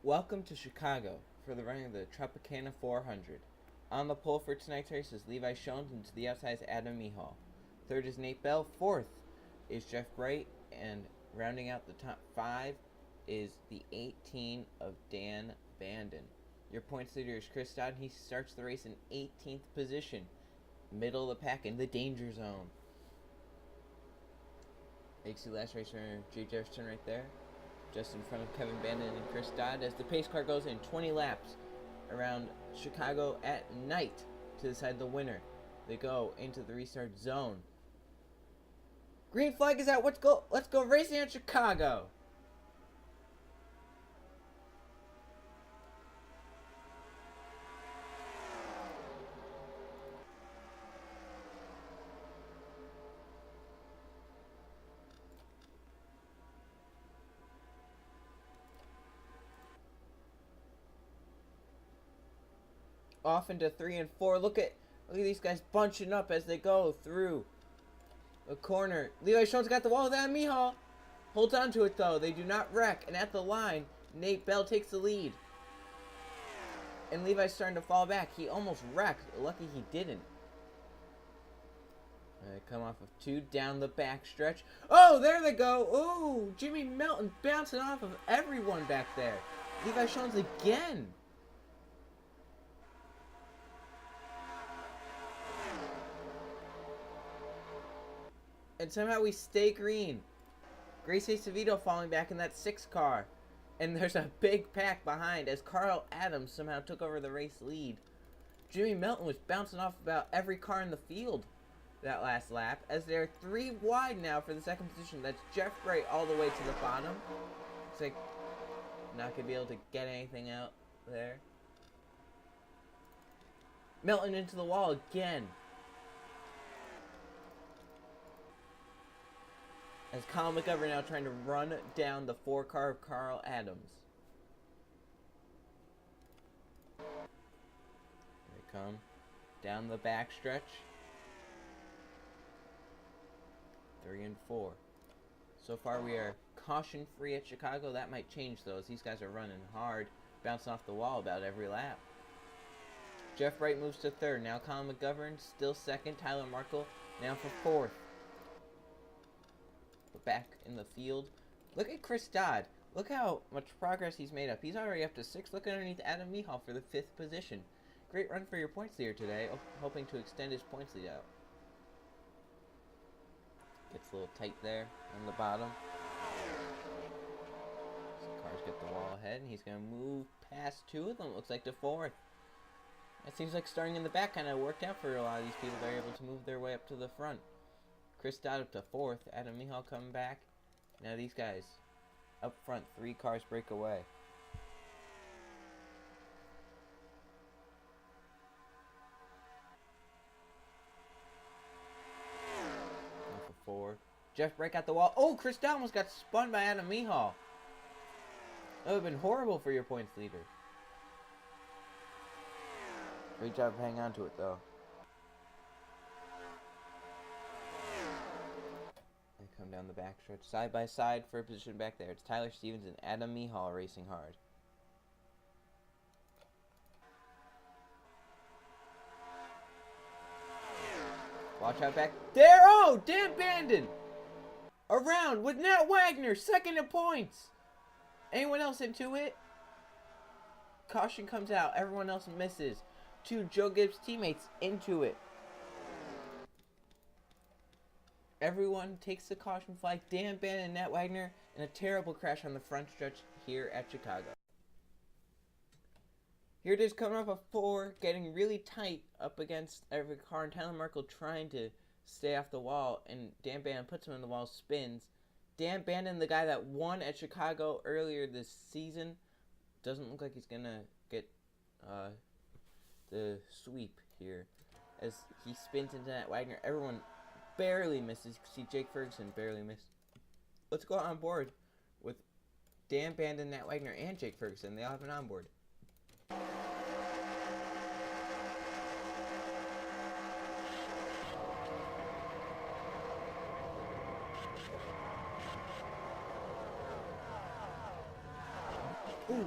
Welcome to Chicago for the running of the Tropicana 400. On the pole for tonight's race is Levi Schoens, and to the outside is Adam Mihal. Third is Nate Bell. Fourth is Jeff Bright, and rounding out the top five is the 18 of Dan Bandon. Your points leader is Chris Dodd. He starts the race in 18th position, middle of the pack in the danger zone. You see last race runner Jay Jefferson right there, just in front of Kevin Bandon and Chris Dodd, as the pace car goes in 20 laps around Chicago at night to decide the winner. They go into the restart zone. Green flag is out. Let's go racing at Chicago. Off into 3 and 4. Look at these guys bunching up as they go through the corner. Levi Schoens got the wall. That Mihal holds on to it though. They do not wreck. And at the line, Nate Bell takes the lead. And Levi's starting to fall back. He almost wrecked. Lucky he didn't. They come off of 2 down the back stretch. Oh, there they go. Oh, Jimmy Melton bouncing off of everyone back there. Levi Schoens again. And somehow we stay green. Grace Acevedo falling back in that 6 car. And there's a big pack behind as Carl Adams somehow took over the race lead. Jimmy Melton was bouncing off about every car in the field that last lap, as they're 3 wide now for the second position. That's Jeff Bright all the way to the bottom. It's like not going to be able to get anything out there. Melton into the wall again. As Colin McGovern now trying to run down the 4 car of Carl Adams. Here they come. Down the back stretch. 3 and 4. So far we are caution free at Chicago. That might change though, as these guys are running hard, bouncing off the wall about every lap. Jeff Bright moves to 3rd. Now Colin McGovern still 2nd. Tyler Markle now for 4th. Back in the field. Look at Chris Dodd. Look how much progress he's made up. He's already up to 6th. Look underneath Adam Mihal for the 5th position. Great run for your points leader today, hoping to extend his points lead out. Gets a little tight there on the bottom. So cars get the wall ahead, and he's going to move past 2 of them. Looks like to 4th. It seems like starting in the back kind of worked out for a lot of these people. They're able to move their way up to the front. Chris Dodd up to 4th. Adam Mihal coming back. Now these guys up front. 3 cars break away. Now for 4. Jeff Bright got the wall. Oh, Chris Dodd almost got spun by Adam Mihal. That would have been horrible for your points leader. Great job of hanging on to it though. Come down the backstretch side by side for a position back there. It's Tyler Stevens and Adam Mihal racing hard. Watch out back there. Oh, Dan Bandon around with Nat Wagner, 2nd in points. Anyone else into it? Caution comes out. Everyone else misses. 2 Joe Gibbs teammates into it. Everyone takes the caution flag. Dan Bandon and Nat Wagner in a terrible crash on the front stretch here at Chicago. Here it is coming off of 4, getting really tight up against every car, and Tyler Markle trying to stay off the wall, and Dan Bandon puts him in the wall, spins. Dan Bandon, the guy that won at Chicago earlier this season, doesn't look like he's going to get the sweep here as he spins into Nat Wagner. Everyone barely misses. You can see Jake Ferguson barely missed. Let's go on board with Dan Bandon, Nat Wagner, and Jake Ferguson. They all have an onboard. Ooh.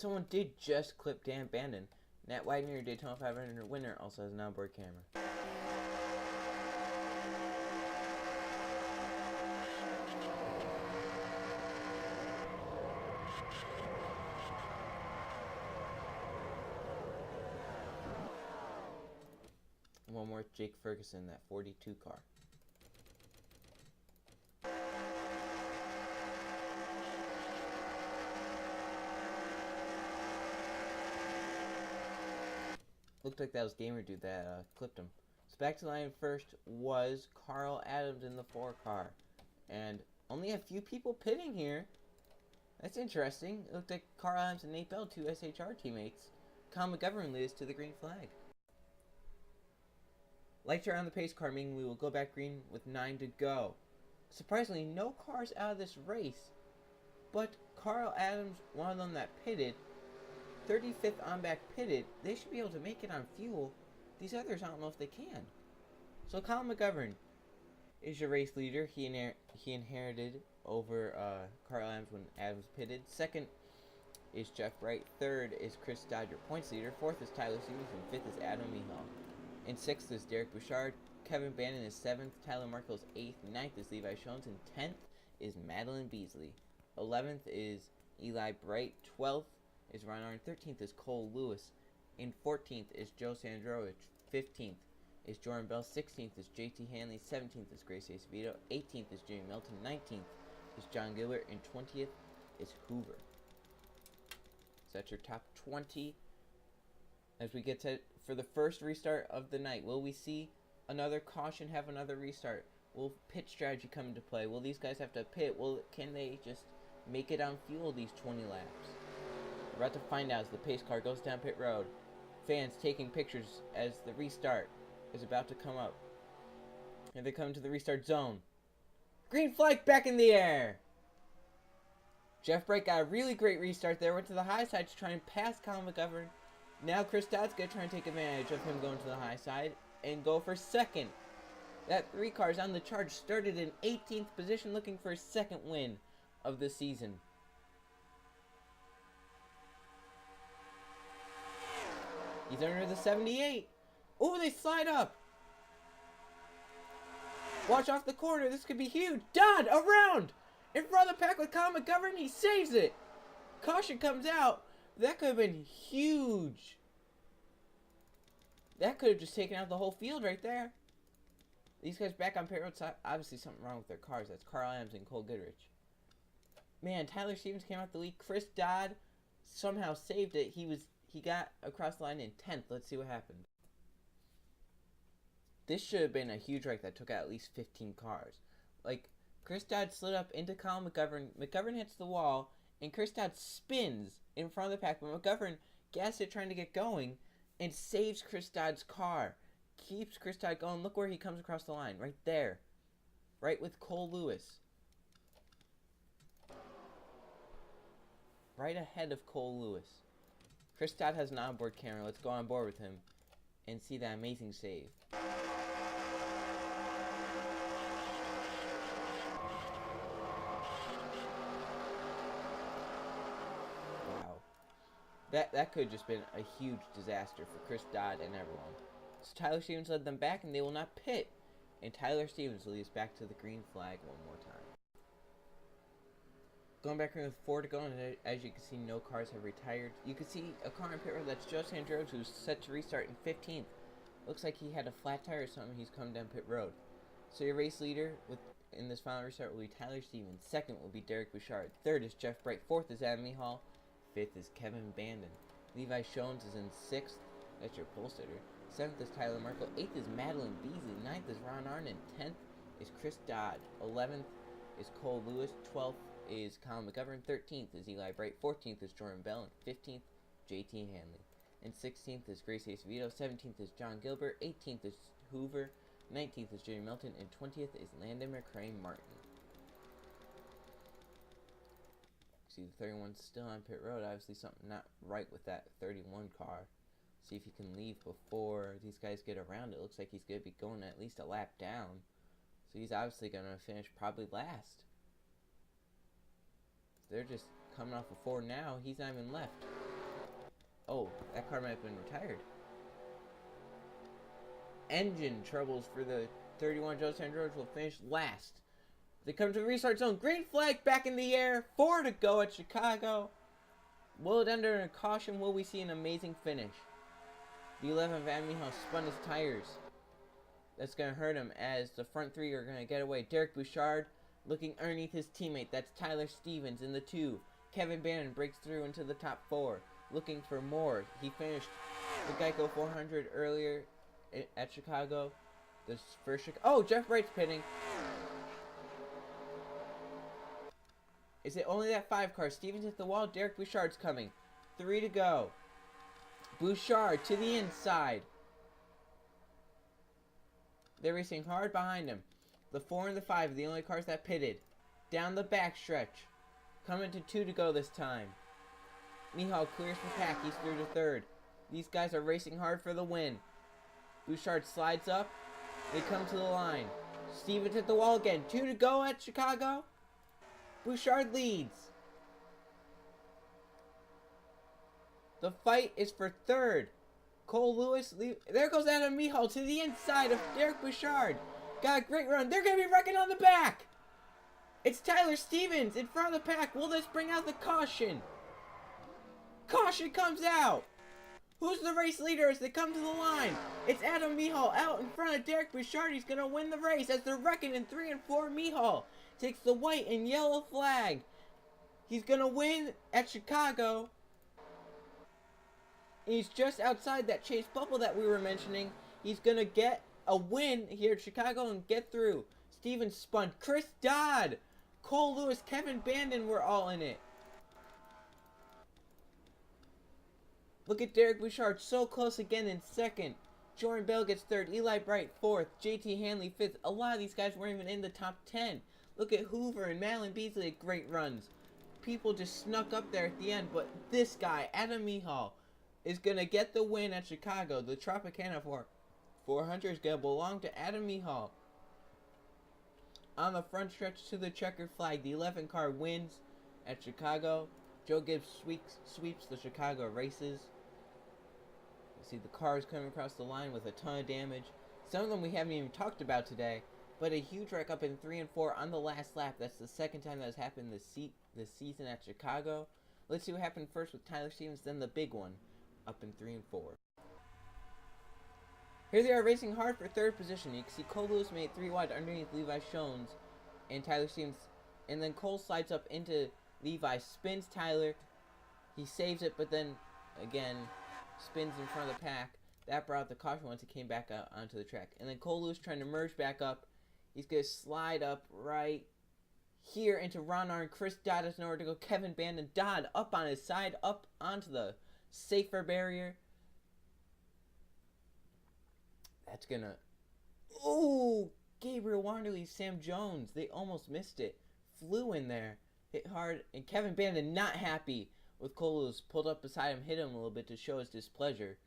someone did just clip Dan Bandon. Nat Wagner, Daytona 500 winner, also has an onboard camera. One more, Jake Ferguson, that 42 car. Looked like that was Gamer Dude that clipped him. So back to the line first was Carl Adams in the 4 car. And only a few people pitting here. That's interesting. It looked like Carl Adams and Nate Bell, 2 SHR teammates. Kyle McGovern leads to the green flag. Lights are on the pace car, meaning we will go back green with 9 to go. Surprisingly, no cars out of this race. But Carl Adams, one of them that pitted, 35th on back pitted, they should be able to make it on fuel. These others, I don't know if they can. So Kyle McGovern is your race leader. He inherited over Carl Adams when Adams pitted. Second is Jeff Wright. Third is Chris Dodd, your points leader. Fourth is Tyler Stevens. And fifth is Adam Mihal. And sixth is Derek Bouchard. Kevin Bannon is 7th. Tyler Markle is 8th. 9th is Levi Jones. And 10th is Madeline Beasley. 11th is Eli Bright. 12th is Ron Arn. 13th is Cole Lewis. And 14th is Joe Sandrovich. 15th is Jordan Bell. 16th is JT Hanley. 17th is Grace Acevedo. 18th is Jamie Milton. 19th is John Gilbert. And 20th is Hoover. So that's your top 20. As we get to for the first restart of the night, will we see another caution, have another restart? Will pit strategy come into play? Will these guys have to pit? Can they just make it on fuel these 20 laps? We're about to find out as the pace car goes down pit road. Fans taking pictures as the restart is about to come up. And they come to the restart zone. Green flag back in the air! Jeff Bright got a really great restart there. Went to the high side to try and pass Colin McGovern. Now Chris Dodd's going to try and take advantage of him going to the high side and go for second. That 3 cars on the charge started in 18th position looking for his second win of the season. He's under the 78. Oh, they slide up. Watch off the corner. This could be huge. Dodd around. In front of the pack with Colin McGovern. He saves it. Caution comes out. That could have been huge. That could have just taken out the whole field right there. These guys back on pit road. Obviously something wrong with their cars. That's Carl Adams and Cole Goodrich. Man, Tyler Stevens came out the lead. Chris Dodd somehow saved it. He got across the line in 10th. Let's see what happened. This should have been a huge wreck that took out at least 15 cars. Like, Chris Dodd slid up into Colin McGovern. McGovern hits the wall, and Chris Dodd spins in front of the pack. But McGovern gasses it trying to get going and saves Chris Dodd's car. Keeps Chris Dodd going. Look where he comes across the line. Right there. Right with Cole Lewis. Right ahead of Cole Lewis. Chris Dodd has an onboard camera. Let's go on board with him and see that amazing save. Wow. That could have just been a huge disaster for Chris Dodd and everyone. So Tyler Stevens led them back and they will not pit. And Tyler Stevens leads back to the green flag one more time. Going back in with 4 to go, and as you can see, no cars have retired. You can see a car in pit road. That's Joe Sandrovich, who's set to restart in 15th. Looks like he had a flat tire or something. He's coming down pit road. So your race leader in this final restart will be Tyler Stevens. Second will be Derek Bouchard. Third is Jeff Bright. Fourth is Adam Mihal. Fifth is Kevin Bandon. Levi Jones is in 6th. That's your pole sitter. 7th is Tyler Markle. 8th is Madeline Beasley. 9th is Ron Arnott. 10th is Chris Dodd. 11th is Cole Lewis. 12th is Colin McGovern. 13th is Eli Bright. 14th is Jordan Bell. And 15th, JT Hanley. And 16th is Grace Acevedo. 17th is John Gilbert. 18th is Hoover. 19th is Jamie Milton. And 20th is Landon McCray Martin. See, the 31's still on pit road. Obviously something not right with that 31 car. See if he can leave before these guys get around. It looks like he's going to be going at least a lap down. So he's obviously going to finish probably last. They're just coming off of 4 now. He's not even left. Oh, that car might have been retired. Engine troubles for the 31 Joerut00000's will finish last. They come to the restart zone. Green flag back in the air. 4 to go at Chicago. Will it end in a caution? Will we see an amazing finish? The 11 Van Mijal spun his tires. That's going to hurt him as the front three are going to get away. Derek Bouchard looking underneath his teammate. That's Tyler Stevens in the 2. Kevin Bannon breaks through into the top 4. Looking for more. He finished the Geico 400 earlier at Chicago. The first oh, Jeff Wright's pitting. Is it only that 5 car? Stevens hit the wall. Derek Bouchard's coming. 3 to go. Bouchard to the inside. They're racing hard behind him. The 4 and the 5 are the only cars that pitted. Down the backstretch. Coming to 2 to go this time. Mijal clears the pack. He's through to 3rd. These guys are racing hard for the win. Bouchard slides up. They come to the line. Stevens hit the wall again. 2 to go at Chicago. Bouchard leads. The fight is for 3rd. Cole Lewis, there goes Adam Mijal to the inside of Derek Bouchard. Got a great run. They're going to be wrecking on the back. It's Tyler Stevens in front of the pack. Will this bring out the caution? Caution comes out. Who's the race leader as they come to the line? It's Adam Mijal out in front of Derek Bouchard. He's going to win the race as they're wrecking in 3 and 4. Mijal takes the white and yellow flag. He's going to win at Chicago. He's just outside that chase bubble that we were mentioning. He's going to get a win here at Chicago and get through. Stevens spun. Chris Dodd, Cole Lewis, Kevin Bannon were all in it. Look at Derek Bouchard so close again in 2nd. Jordan Bell gets 3rd. Eli Bright 4th. JT Hanley 5th. A lot of these guys weren't even in the top 10. Look at Hoover and Madeline Beasley at great runs. People just snuck up there at the end. But this guy, Adam Mijal, is going to get the win at Chicago. The Tropicana 400 is going to belong to Adam Mijal. On the front stretch to the checkered flag, the 11 car wins at Chicago. Joe Gibbs sweeps the Chicago races. You see the cars coming across the line with a ton of damage. Some of them we haven't even talked about today. But a huge wreck up in 3 and 4 on the last lap. That's the 2nd time that has happened this season at Chicago. Let's see what happened first with Tyler Stevens, then the big one up in 3 and 4. Here they are racing hard for 3rd position. You can see Cole Lewis made 3 wide underneath Levi Shones and Tyler Stevens. And then Cole slides up into Levi, spins Tyler. He saves it, but then again spins in front of the pack. That brought the caution once he came back out onto the track. And then Cole Lewis trying to merge back up. He's going to slide up right here into Ron Arn. Chris Dodd has nowhere to go. Kevin Bannon. Dodd up on his side, up onto the safer barrier. That's going to... Ooh! Gabriel Wanderley, Sam Jones. They almost missed it. Flew in there. Hit hard. And Kevin Bannon not happy with Cole Lewis. Pulled up beside him, hit him a little bit to show his displeasure.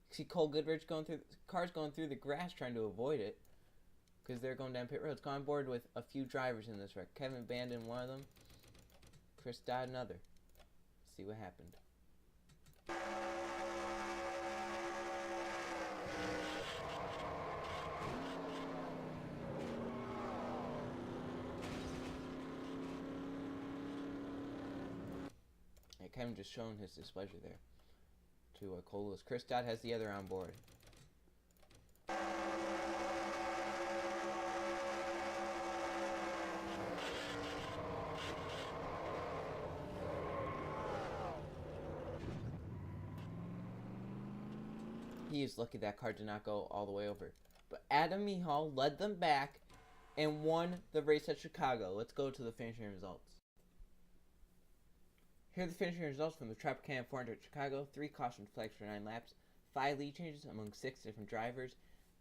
See Cole Goodrich going through... Cars going through the grass trying to avoid it. Because they're going down pit road. It's gone on board with a few drivers in this wreck. Kevin Bannon, one of them. Chris Dodd, another. Let's see what happened. And Kevin just showing his displeasure there to Cole Lewis. Chris Dodd has the other on board. He is lucky that car did not go all the way over. But Adam Mijal led them back and won the race at Chicago. Let's go to the finishing results. Here are the finishing results from the Tropicana 400 at Chicago. 3 caution flags for 9 laps. 5 lead changes among 6 different drivers.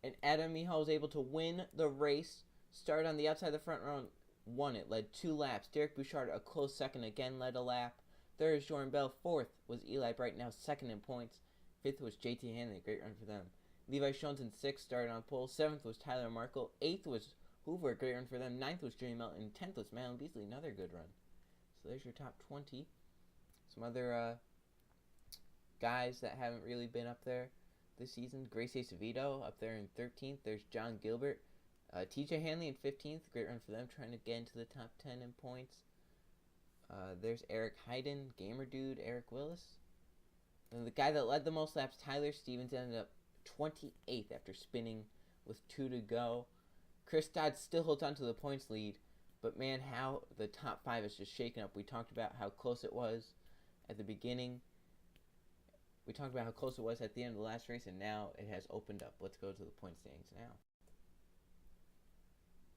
And Adam Mijal was able to win the race. Started on the outside of the front row, won it. Led 2 laps. Derek Bouchard, a close second, again led a lap. 3rd is Jordan Bell. 4th was Eli Bright, now 2nd in points. 5th was JT Hanley, great run for them. Levi Shones in 6th, started on pole. 7th was Tyler Markle. 8th was Hoover, great run for them. 9th was Jimmy Melton. 10th was Madeline Beasley, another good run. So there's your top 20. Some other guys that haven't really been up there this season. Grace Acevedo up there in 13th. There's John Gilbert. TJ Hanley in 15th. Great run for them, trying to get into the top 10 in points. There's Eric Hayden, Gamer Dude, Eric Willis. And the guy that led the most laps, Tyler Stevens, ended up 28th after spinning with 2 to go. Chris Dodd still holds on to the points lead, but man, how the top 5 is just shaken up. We talked about how close it was at the beginning. We talked about how close it was at the end of the last race, and now it has opened up. Let's go to the point standings now.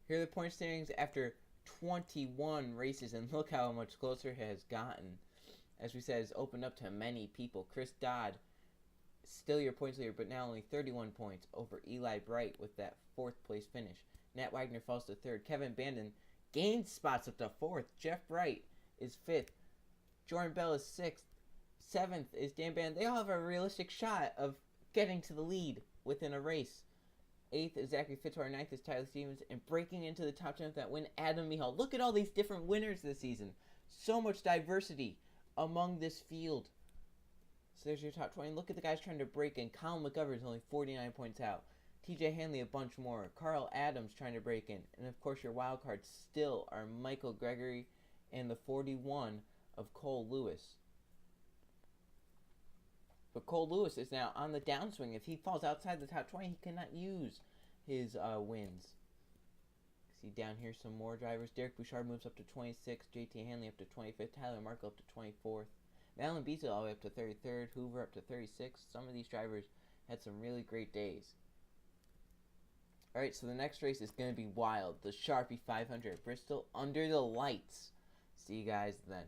Here are the point standings after 21 races, and look how much closer it has gotten. As we said, it's opened up to many people. Chris Dodd, still your points leader, but now only 31 points over Eli Bright with that 4th place finish. Nat Wagner falls to 3rd. Kevin Bandon gains spots up to 4th. Jeff Bright is 5th. Jordan Bell is 6th. 7th is Dan Bandon. They all have a realistic shot of getting to the lead within a race. 8th is Zachary Fitzwater. 9th is Tyler Stevens. And breaking into the top 10 with that win, Adam Mihal. Look at all these different winners this season. So much diversity among this field. So there's your top 20. Look at the guys trying to break in. Colin McGovern is only 49 points out. TJ Hanley a bunch more. Carl Adams trying to break in. And of course your wild cards still are Michael Gregory and the 41 of Cole Lewis. But Cole Lewis is now on the downswing. If he falls outside the top 20, he cannot use his wins. See down here some more drivers. Derek Bouchard moves up to 26th. JT Hanley up to 25th. Tyler Markle up to 24th. Alan Beasley all the way up to 33rd. Hoover up to 36th. Some of these drivers had some really great days. Alright, so the next race is going to be wild. The Sharpie 500 at Bristol under the lights. See you guys then.